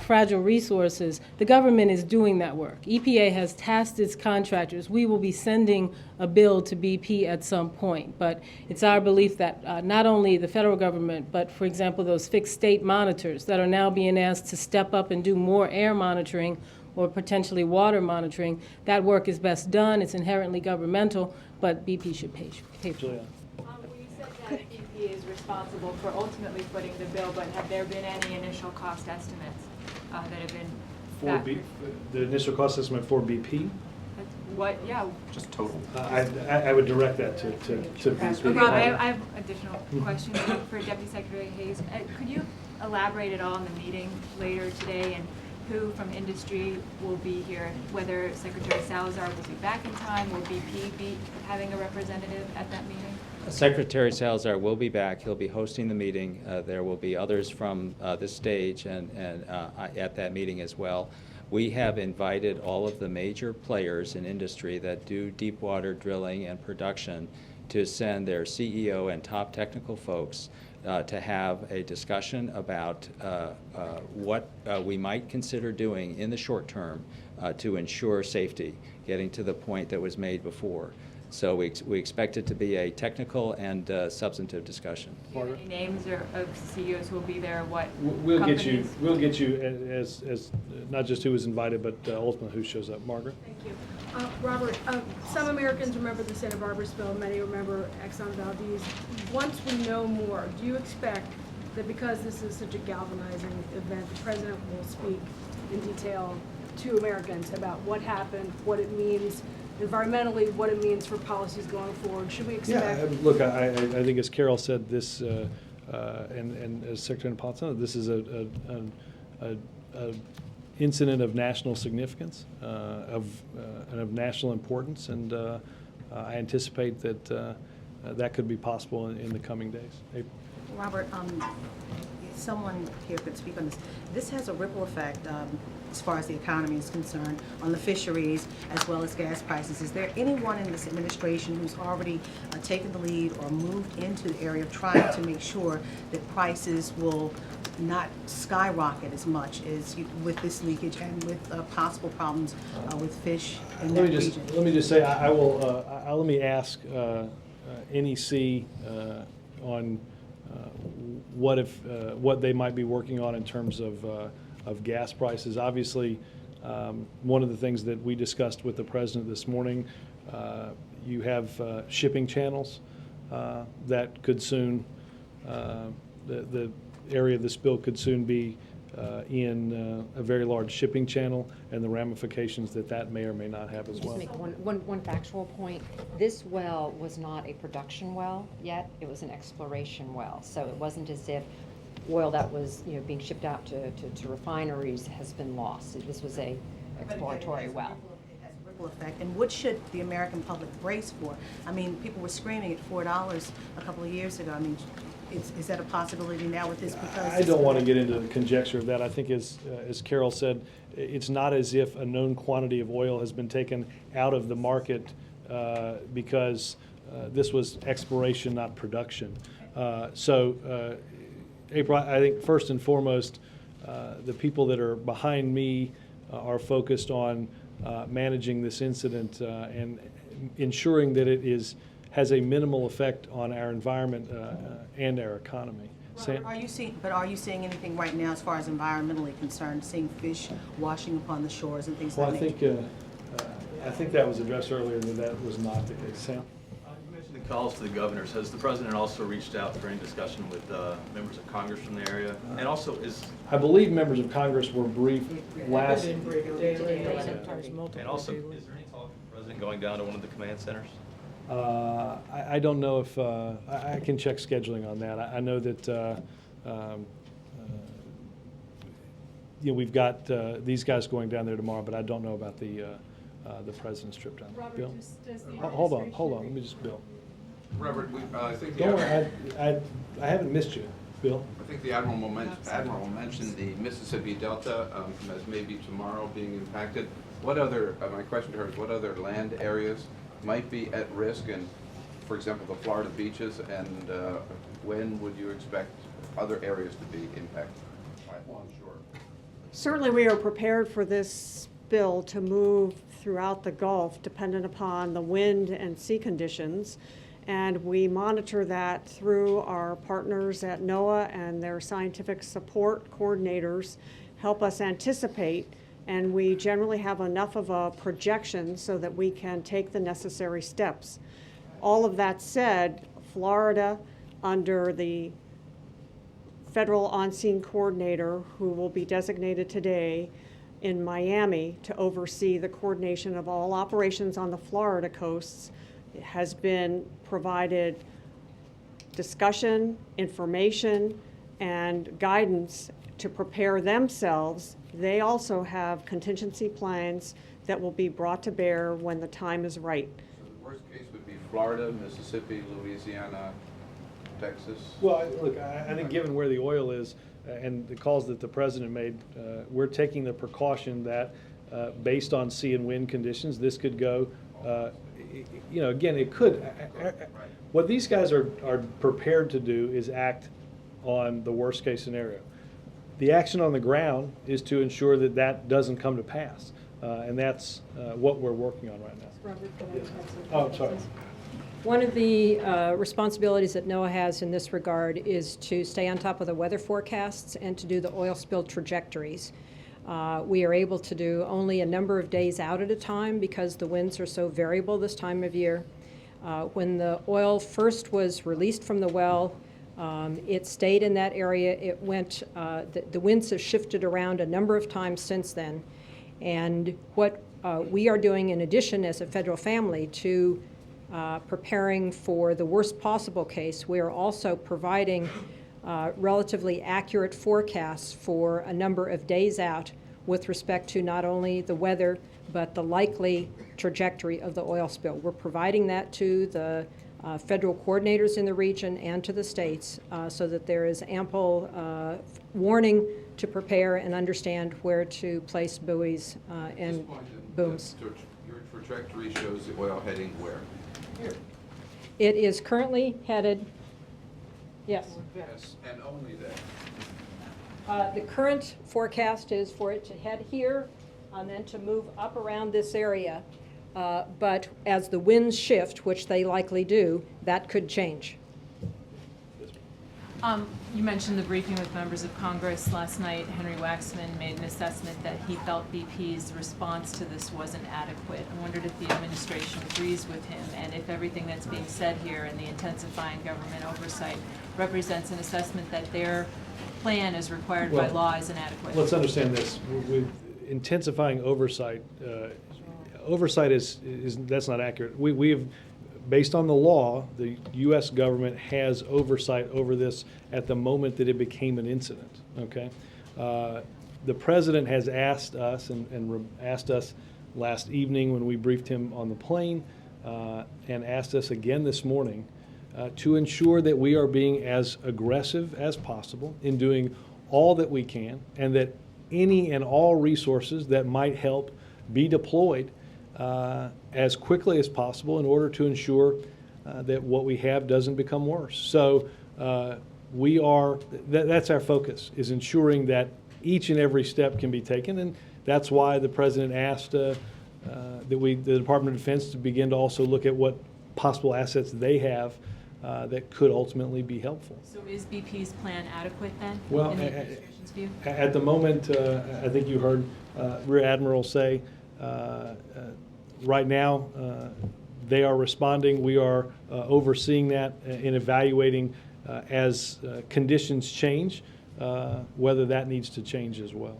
fragile resources, the government is doing that work. EPA has tasked its contractors. We will be sending a bill to BP at some point, but it's our belief that not only the federal government, but for example, those fixed state monitors that are now being asked to step up and do more air monitoring or potentially water monitoring, that work is best done. It's inherently governmental, but BP should pay for it. You said that EPA is responsible for ultimately footing the bill, but have there been any initial cost estimates that have been factored? The initial cost estimate for BP? What, yeah. Just total. I would direct that to BP. Rob, I have additional questions for Deputy Secretary Hayes. Could you elaborate at all on the meeting later today and who from industry will be here, whether Secretary Salazar will be back in time, will BP be having a representative at that meeting? Secretary Salazar will be back. He'll be hosting the meeting. There will be others from this stage and at that meeting as well. We have invited all of the major players in industry that do deep water drilling and production to send their CEO and top technical folks to have a discussion about what we might consider doing in the short term to ensure safety, getting to the point that was made before. So we expect it to be a technical and substantive discussion. Do you have any names of CEOs who will be there? What We'll companies? get you as not just who was invited, but ultimately who shows up. Margaret? Thank you. Robert, some Americans remember the Santa Barbara spill, many remember Exxon Valdez. Once we know more, do you expect that because this is such a galvanizing event, the President will speak in detail to Americans about what happened, what it means environmentally, what it means for policies going forward? Should we expect? Yeah, look, I think as Carol said, this, and as Secretary Napolitano, this is a incident of national significance, and of national importance, and I anticipate that that could be possible in the coming days. April? Robert, someone here could speak on this. This has a ripple effect as far as the economy is concerned on the fisheries as well as gas prices. Is there anyone in this administration who's already taken the lead or moved into the area of trying to make sure that prices will not skyrocket as much as with this leakage and with possible problems with fish in that region? Let me just say, I will. Let me ask NEC on what they might be working on in terms of gas prices. Obviously, one of the things that we discussed with the President this morning, you have shipping channels that could soon, the area of the spill could soon be in a very large shipping channel, and the ramifications that may or may not have as well. Just make one factual point. This well was not a production well yet. It was an exploration well. So it wasn't as if oil that was being shipped out to refineries has been lost. This was a exploratory well. Ripple effect, and what should the American public brace for? I mean, people were screaming at $4 a couple of years ago. I mean, is that a possibility now with this? Because I don't want to get into the conjecture of that. I think, as Carol said, it's not as if a known quantity of oil has been taken out of the market because this was exploration, not production. April, I think first and foremost, the people that are behind me are focused on managing this incident and ensuring that it has a minimal effect on our environment and our economy. Robert, are you seeing anything right now as far as environmentally concerned, seeing fish washing upon the shores and things like that? I think that was addressed earlier that was not the case. Sam? You mentioned the calls to the governors. Has the President also reached out for any discussion with members of Congress from the area? And also I believe members of Congress were briefed last. And also, is there any talk of the President going down to one of the command centers? I don't know if I can check scheduling on that. I know that we've got these guys going down there tomorrow, but I don't know about the President's trip down there. Robert, Bill? does the Hold on. Let me just, Bill. Robert, I think Don't worry, I haven't missed you, Bill. I think the Admiral mentioned the Mississippi Delta as maybe tomorrow being impacted. What other, my question to her is, what other land areas might be at risk, and for example, the Florida beaches, and when would you expect other areas to be impacted onshore? Certainly, we are prepared for this bill to move throughout the Gulf, dependent upon the wind and sea conditions. And we monitor that through our partners at NOAA, and their scientific support coordinators help us anticipate, and we generally have enough of a projection so that we can take the necessary steps. All of that said, Florida, under the federal on-scene coordinator, who will be designated today in Miami to oversee the coordination of all operations on the Florida coasts, has been provided discussion, information, and guidance to prepare themselves. They also have contingency plans that will be brought to bear when the time is right. So the worst case would be Florida, Mississippi, Louisiana, Texas? Well, look, I think given where the oil is and the calls that the president made, we're taking the precaution that based on sea and wind conditions, this could go, you know, again, it could. What these guys are prepared to do is act on the worst case scenario. The action on the ground is to ensure that that doesn't come to pass. And that's what we're working on right now. Robert, can I add something? Oh, I'm sorry. One of the responsibilities that NOAA has in this regard is to stay on top of the weather forecasts and to do the oil spill trajectories. We are able to do only a number of days out at a time because the winds are so variable this time of year. When the oil first was released from the well, it stayed in that area. It went, the winds have shifted around a number of times since then. And what we are doing in addition as a federal family to preparing for the worst possible case, we are also providing relatively accurate forecasts for a number of days out with respect to not only the weather, but the likely trajectory of the oil spill. We're providing that to the federal coordinators in the region and to the states so that there is ample warning to prepare and understand where to place buoys and booms. Your trajectory shows the oil heading where? Here. It is currently headed, yes. Yes, and only there. The current forecast is for it to head here and then to move up around this area. But as the winds shift, which they likely do, that could change. You mentioned the briefing with members of Congress last night. Henry Waxman made an assessment that he felt BP's response to this wasn't adequate. I wondered if the administration agrees with him and if everything that's being said here and the intensifying government oversight represents an assessment that their plan as required by law is inadequate. Let's understand this. With intensifying oversight, oversight is that's not accurate. We have, based on the law, the U.S. government has oversight over this at the moment that it became an incident, okay? The president has asked us and asked us last evening when we briefed him on the plane and asked us again this morning to ensure that we are being as aggressive as possible in doing all that we can and that any and all resources that might help be deployed as quickly as possible in order to ensure that what we have doesn't become worse. So we are, that's our focus, is ensuring that each and every step can be taken, and that's why the president asked that the Department of Defense to begin to also look at what possible assets they have that could ultimately be helpful. So is BP's plan adequate then, well, in the administration's view? At the moment, I think you heard Rear Admiral say, right now, they are responding. We are overseeing that and evaluating as conditions change, whether that needs to change as well.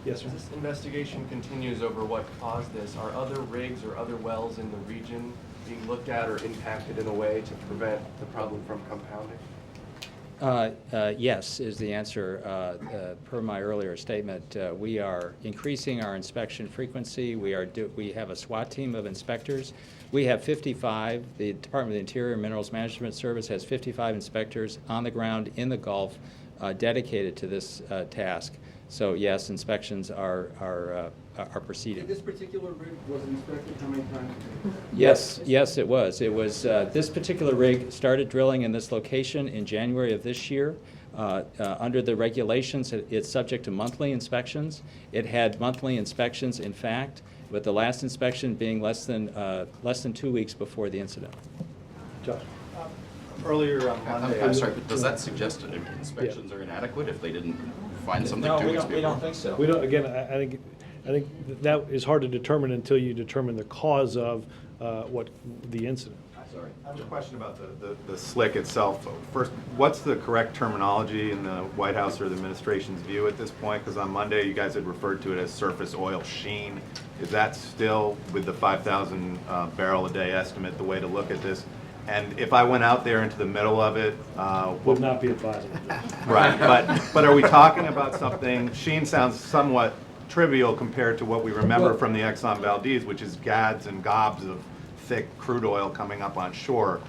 Yes, sir. As this investigation continues over what caused this, are other rigs or other wells in the region being looked at or impacted in a way to prevent the problem from compounding? Yes, is the answer. Per my earlier statement, we are increasing our inspection frequency. We have a SWAT team of inspectors. We have 55. The Department of the Interior and Minerals Management Service has 55 inspectors on the ground in the Gulf dedicated to this task. So yes, inspections are proceeding. This particular rig was inspected how many times? Yes, it was. It was, this particular rig started drilling in this location in January of this year. Under the regulations, it's subject to monthly inspections. It had monthly inspections, in fact, with the last inspection being less than 2 weeks before the incident. Josh. Earlier on Monday. I'm sorry, but does that suggest that inspections are inadequate if they didn't find something 2 weeks before? We don't think so. We don't, again, I think that is hard to determine until you determine the cause of what the incident. Sorry, I have a question about the slick itself. First, what's the correct terminology in the White House or the administration's view at this point? Because on Monday you guys had referred to it as surface oil sheen. Is that still, with the 5,000 barrel a day estimate, the way to look at this? And if I went out there into the middle of it, would not be advisable. Right, but are we talking about something? Sheen sounds somewhat trivial compared to what we remember from the Exxon Valdez, which is gads and gobs of thick crude oil coming up on shore.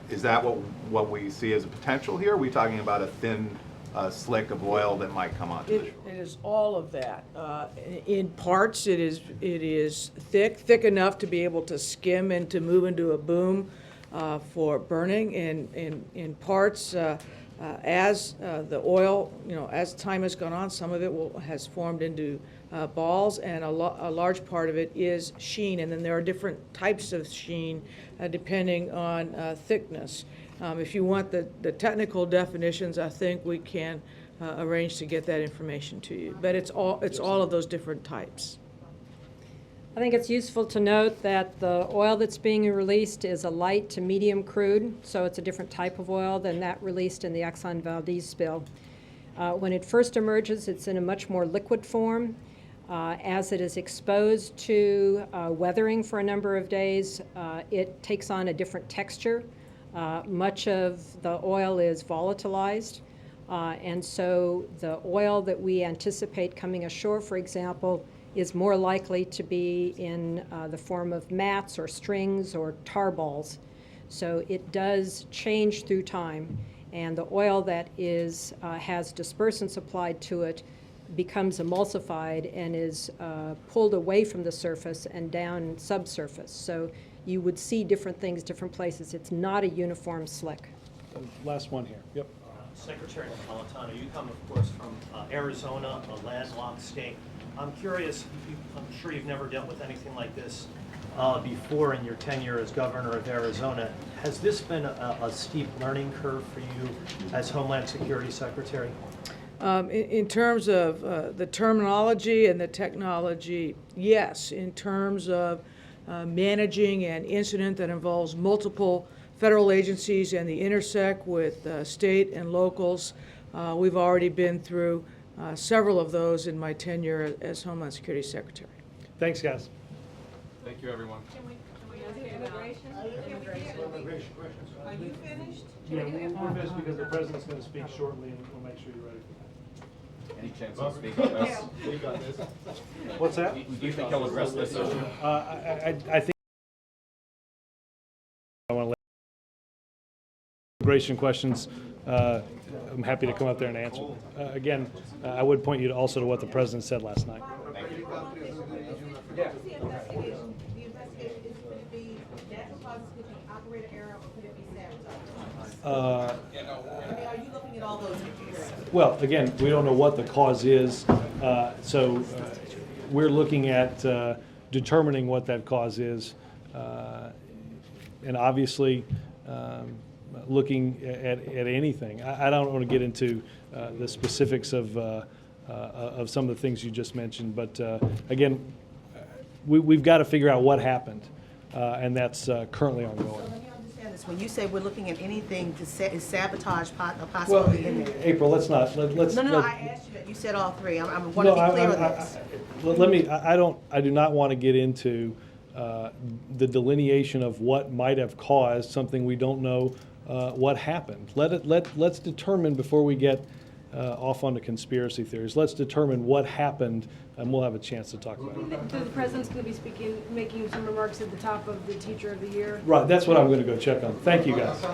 Is that what we see as a potential here? Are we talking about a thin slick of oil that might come onto the shore? It is all of that. In parts, it is thick enough to be able to skim and to move into a boom for burning. In parts, as the oil, as time has gone on, some of it has formed into balls, and a large part of it is sheen. And then there are different types of sheen depending on thickness. If you want the technical definitions, I think we can arrange to get that information to you. But it's all of those different types. I think it's useful to note that the oil that's being released is a light to medium crude, so it's a different type of oil than that released in the Exxon Valdez spill. When it first emerges, it's in a much more liquid form. As it is exposed to weathering for a number of days, it takes on a different texture. Much of the oil is volatilized, and so the oil that we anticipate coming ashore, for example, is more likely to be in the form of mats or strings or tar balls. So it does change through time, and the oil that has dispersants applied to it becomes emulsified and is pulled away from the surface and down subsurface. So you would see different things, different places. It's not a uniform slick. Last one here. Yep. Secretary Napolitano, you come, of course, from Arizona, a landlocked state. I'm curious, I'm sure you've never dealt with anything like this before in your tenure as governor of Arizona. Has this been a steep learning curve for you as Homeland Security Secretary? In terms of the terminology and the technology, yes. In terms of managing an incident that involves multiple federal agencies and the intersect with state and locals, we've already been through several of those in my tenure as Homeland Security Secretary. Thanks, guys. Thank you, everyone. Are you finished? Yeah, we're finished because the president's going to speak shortly, and we'll make sure you're ready for that. Any chance he'll speak on this? What's that? Do you think he'll address this issue? I think I want to let immigration questions. I'm happy to come up there and answer them. Again, I would point you also to what the president said last night. Well, again, we don't know what the cause is, so we're looking at determining what that cause is, and obviously looking at anything. I don't want to get into the specifics of some of the things you just mentioned, but again, we've got to figure out what happened, and that's currently ongoing. When you say we're looking at anything to is sabotage a possibility in there? April, let's not. Let's. No, I asked you that. You said all three. I want to be clear on this. Let me. I do not want to get into the delineation of what might have caused something we don't know what happened. Let's determine before we get off onto conspiracy theories. Let's determine what happened, and we'll have a chance to talk about it. The president's going to be making some remarks at the top of the Teacher of the Year. Right, that's what I'm going to go check on. Thank you, guys.